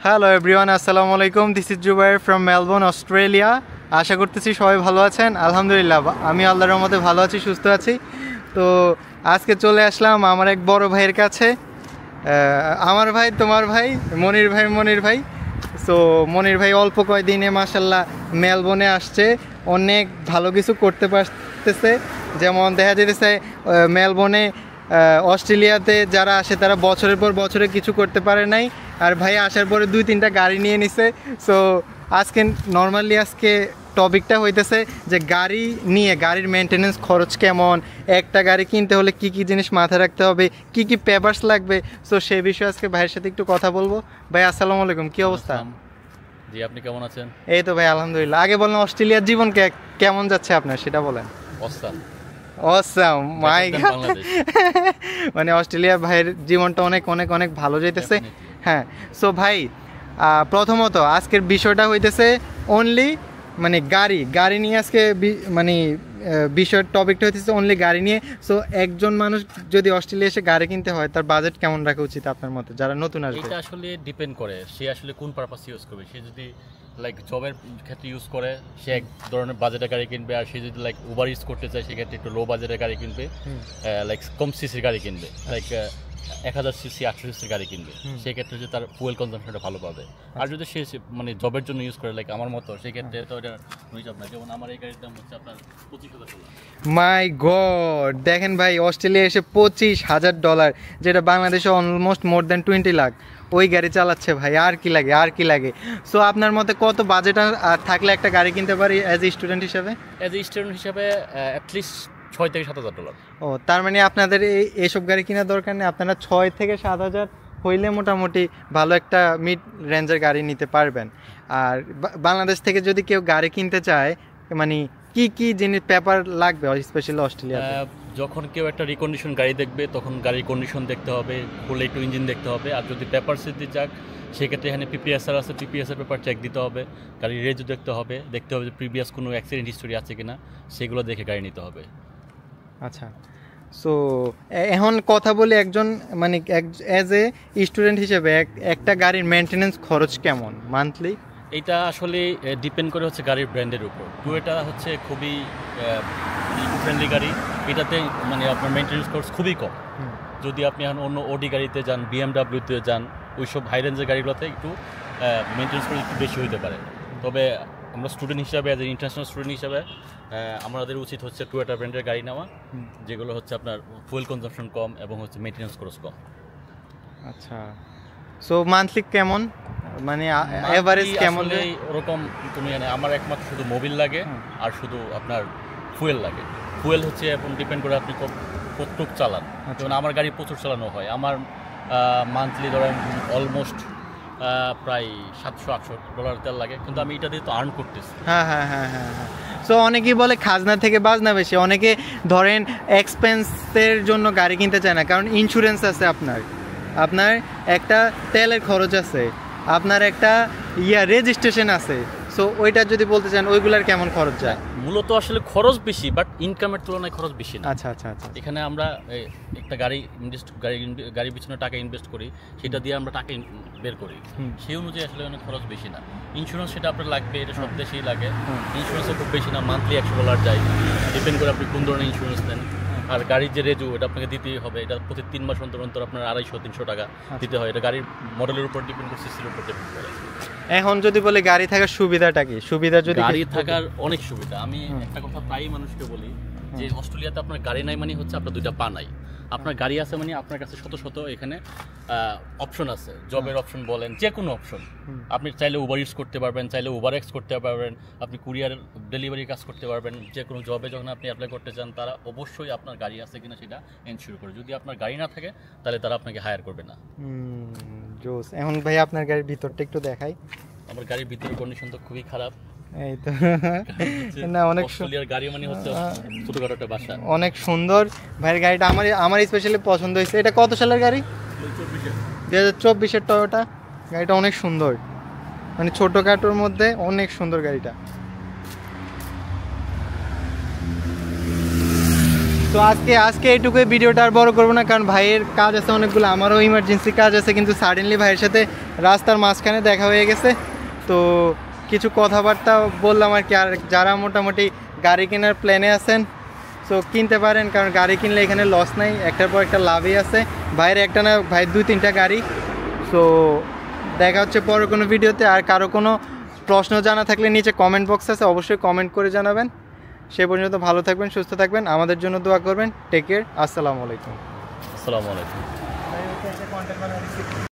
Hello everyone, আসসালামু আলাইকুম। This is Zubair from Melbourne, Australia. আশা করতেছি সবাই ভালো আছেন। আলহামদুলিল্লাহ, আমি আল্লাহর রহমতে ভালো আছি, সুস্থ আছি। তো আজকে চলে আসলাম আমার এক বড় ভাইয়ের কাছে। আমার ভাই, তোমার ভাই, মনির ভাই। সো মনির ভাই অল্প কয়দিনে মাশাল্লাহ মেলবোর্নে আসছে, অনেক ভালো কিছু করতে পারতেছে। যেমন দেখা যেতেছে মেলবোর্নে অস্ট্রেলিয়াতে যারা আসে তারা বছরের পর বছরে কিছু করতে পারে নাই, আর ভাই আসার পরে 2-3টা গাড়ি নিয়ে নিছে। সো আজকে টপিকটা হইতেছে যে গাড়ি নিয়ে, গাড়ির মেনটেনেন্স খরচ কেমন, একটা গাড়ি কিনতে হলে কি কি জিনিস মাথায় রাখতে হবে, কি কি পেপারস লাগবে। সো সেই বিষয়ে আজকে ভাইয়ের সাথে একটু কথা বলবো। ভাই আসসালামু আলাইকুম, কি অবস্থা? জি, আপনি কেমন আছেন? এই তো ভাই আলহামদুলিল্লাহ। আগে বলেন অস্ট্রেলিয়ার জীবন কেমন যাচ্ছে আপনার, সেটা বলেন। অসাম, মাই গড। মানে অস্ট্রেলিয়া ভাইয়ের জীবনটা অনেক অনেক অনেক ভালো যাইতেছে। হ্যাঁ, সো ভাই প্রথমত আজকের বিষয়টা হইতেছে অনলি মানে গাড়ি নিয়ে আজকে মানে বিষয়ের টপিকটা হইতেছে অনলি গাড়ি নিয়ে। সো একজন মানুষ যদি অস্ট্রেলিয়া এসে গাড়ি কিনতে হয় তার বাজেট কেমন রাখা উচিত আপনার মতে, যারা নতুন আসবে? এটা আসলে ডিপেন্ড করে সে আসলে কোন পারপাস ইউজ করবে। সে যদি লাইক জবের ক্ষেত্রে ইউজ করে সে এক ধরনের বাজেটের গাড়ি কিনবে, আর সে যদি লাইক উবার ইউজ করতে চায় সেক্ষেত্রে একটু লো বাজেটের গাড়ি কিনবে, লাইক কম সিসির গাড়ি কিনবে, লাইক 1000 সিসি 800 সিসির গাড়ি কিনবে। সেক্ষেত্রে যে তার ফুয়েল কনজাম্পশনটা ভালো পাবে। আর যদি সে মানে জবের জন্য ইউজ করে লাইক আমার মতো, সেক্ষেত্রে তো এটা হিসাব না। যেমন আমার এই গাড়ির দাম হচ্ছে আপনার $25,000। মাই গড, দেখেন ভাই অস্ট্রেলিয়া এসে $25,000, যেটা বাংলাদেশে অলমোস্ট মোর দ্যান 20 লাখ, ওই গাড়ি চালাচ্ছে ভাই। আর কি লাগে। সো আপনার মতে কত বাজেট থাকলে একটা গাড়ি কিনতে পারি অ্যাজ এ স্টুডেন্ট হিসাবে? অ্যাটলিস্ট $6,000 থেকে $7,000। ও, তার মানে আপনাদের এইসব গাড়ি কেনার দরকার নেই, আপনারা 6,000 থেকে 7,000 হইলে মোটামুটি ভালো একটা মিড রেঞ্জের গাড়ি নিতে পারবেন। আর বাংলাদেশ থেকে যদি কেউ গাড়ি কিনতে চায়, মানে কি জিনিস পেপার লাগবে স্পেশালি অস্ট্রেলিয়াতে? যখন কেউ একটা রিকন্ডিশন গাড়ি দেখবে তখন গাড়ির কন্ডিশন দেখতে হবে, ফুল একটু ইঞ্জিন দেখতে হবে। আর যদি পেপার দিতে চাক সেক্ষেত্রে এখানে পিপিএসআর আছে, পিপিএসআর পেপার চেক দিতে হবে, গাড়ির রেজও দেখতে হবে যে প্রিভিয়াস কোনো অ্যাক্সিডেন্ট হিস্টোরি আছে কিনা, সেগুলো দেখে গাড়ি নিতে হবে। আচ্ছা, সো এখন কথা বলি একজন মানে অ্যাজ এ স্টুডেন্ট হিসেবে একটা গাড়ির মেনটেনেন্স খরচ কেমন মান্থলি? এটা আসলে ডিপেন্ড করে হচ্ছে গাড়ির ব্র্যান্ডের উপর। টয়োটা হচ্ছে খুবই ফ্রেন্ডলি গাড়ি, এটাতে মানে আপনার মেনটেনেন্স খরচ খুবই কম। যদি আপনি এখন অন্য ওডি গাড়িতে যান, বিএমডাব্লিউতে যান, ওইসব হাই রেঞ্জের গাড়িগুলোতে একটু মেনটেনেন্স খরচ একটু বেশি হতে পারে। তবে আমরা স্টুডেন্ট হিসাবে, অ্যাজ এ ইন্টারন্যাশনাল স্টুডেন্ট হিসাবে আমাদের উচিত হচ্ছে টয়োটা ব্র্যান্ডের গাড়ি নেওয়া, যেগুলো হচ্ছে আপনার ফুয়েল কনজাম্পশন কম এবং হচ্ছে মেনটেনেন্স খরচ কম। আচ্ছা, সো মান্থলি কেমন, মানে এভারেজ কেমন? ওরকম তুমি মানে আমার একমাত্র শুধু মোবিল লাগে আর শুধু আপনার ফুয়েল লাগে। ফুয়েল হচ্ছে এখন ডিপেন্ড করে আপনি কতটুক চালান। যেমন আমার গাড়ি প্রচুর চালানো হয়, আমার মান্থলি ধরেন অলমোস্ট প্রায় $700-800 তেল লাগে, কিন্তু আমি এটা দিয়ে তো আর্ন করতেছি। হ্যাঁ। সো অনেকেই বলে খাজনা থেকে বাজনা বেশি, অনেকে ধরেন এক্সপেন্সের জন্য গাড়ি কিনতে চায় না, কারণ ইন্স্যুরেন্স আছে, আপনার একটা তেলের খরচ আছে, আপনার একটা রেজিস্ট্রেশন আছে। সো ওইটা যদি বলতে চান ওইগুলার কেমন খরচ যায়? মূলত আসলে খরচ বেশি, বাট ইনকামের তুলনায় খরচ বেশি না। আচ্ছা। এখানে আমরা একটা গাড়ির পিছনে টাকা ইনভেস্ট করি, সেটা দিয়ে আমরা টাকা বের করি, সেই অনুযায়ী আসলে অনেক খরচ বেশি না। ইন্স্যুরেন্স সেটা আপনার লাগবে, এটা সব দেশেই লাগে। ইন্স্যুরেন্সের খুব বেশি না, মান্থলি $100 যায়, ডিপেন্ড করে আপনি কোন ধরনের ইন্স্যুরেন্স নেন। আর গাড়ির যে রেজু, এটা আপনাকে দিতেই হবে, এটা প্রতি 3 মাস অন্তর আপনার $250-300 টাকা দিতে হয়। এটা গাড়ির মডেলের উপর ডিপেন্ড করে, সিসির উপর ডিপেন্ড করে। এখন যদি বলে গাড়ি থাকার সুবিধাটা কি? যদি গাড়ি থাকার অনেক সুবিধা। আমি একটা কথা প্রায়ই মানুষকে বলি যে অস্ট্রেলিয়াতে আপনার গাড়ি নাই মানে হচ্ছে আপনার 2টা পা নাই। আপনার গাড়ি আছে মানে আপনার কাছে শত এখানে অপশন আছে, জবের অপশন বলেন, যে কোনো অপশন। আপনি চাইলে উবার ইউজ করতে পারবেন, চাইলে উবার এক্স করতে পারবেন, আপনি কুরিয়ার ডেলিভারি কাজ করতে পারবেন। যে কোনো জবে যখন আপনি অ্যাপ্লাই করতে চান তারা অবশ্যই আপনার গাড়ি আছে কিনা সেটা এনশিওর করে। যদি আপনার গাড়ি না থাকে তাহলে তারা আপনাকে হায়ার করবে না। জোস। এখন ভাই আপনার গাড়ির ভিতরটা একটু দেখাই। আমার গাড়ির ভিতরের কন্ডিশন তো খুবই খারাপ। এই তো না, অনেক অস্ট্রেলিয়ার গাড়ি মানে হচ্ছে ছোটখাটো একটা বাসা। অনেক সুন্দর ভাইয়ের গাড়িটা, আমার স্পেশালি পছন্দ হয়েছে। এটা কত সালের গাড়ি? 2024-এর টয়োটা। গাড়িটা অনেক সুন্দর, মানে ছোটখাটোর মধ্যে অনেক সুন্দর গাড়িটা। তো আজকে এইটুকুই, ভিডিওটা আর বড় করবো না, কারণ ভাইয়ের কাজ আছে অনেকগুলো, আমারও ইমার্জেন্সি কাজ আছে, কিন্তু সাডেনলি ভাইয়ের সাথে রাস্তার মাঝখানে দেখা হয়ে গেছে। তো কিছু কথাবার্তা বললাম আর কি। আর যারা মোটামুটি গাড়ি কেনার প্ল্যানে আছেন, সো কিনতে পারেন, কারণ গাড়ি কিনলে এখানে লস নাই, একটার পর একটা লাভই আছে। ভাইয়ের একটা না, ভাইয়ের 2-3টা গাড়ি। সো দেখা হচ্ছে পরে কোনো ভিডিওতে। আর কারো কোনো প্রশ্ন জানা থাকলে নিচে কমেন্ট বক্স আছে, অবশ্যই কমেন্ট করে জানাবেন। সে পর্যন্ত ভালো থাকবেন, সুস্থ থাকবেন, আমাদের জন্য দোয়া করবেন। টেক কেয়ার, আসসালামু আলাইকুম। আসসালামু আলাইকুম।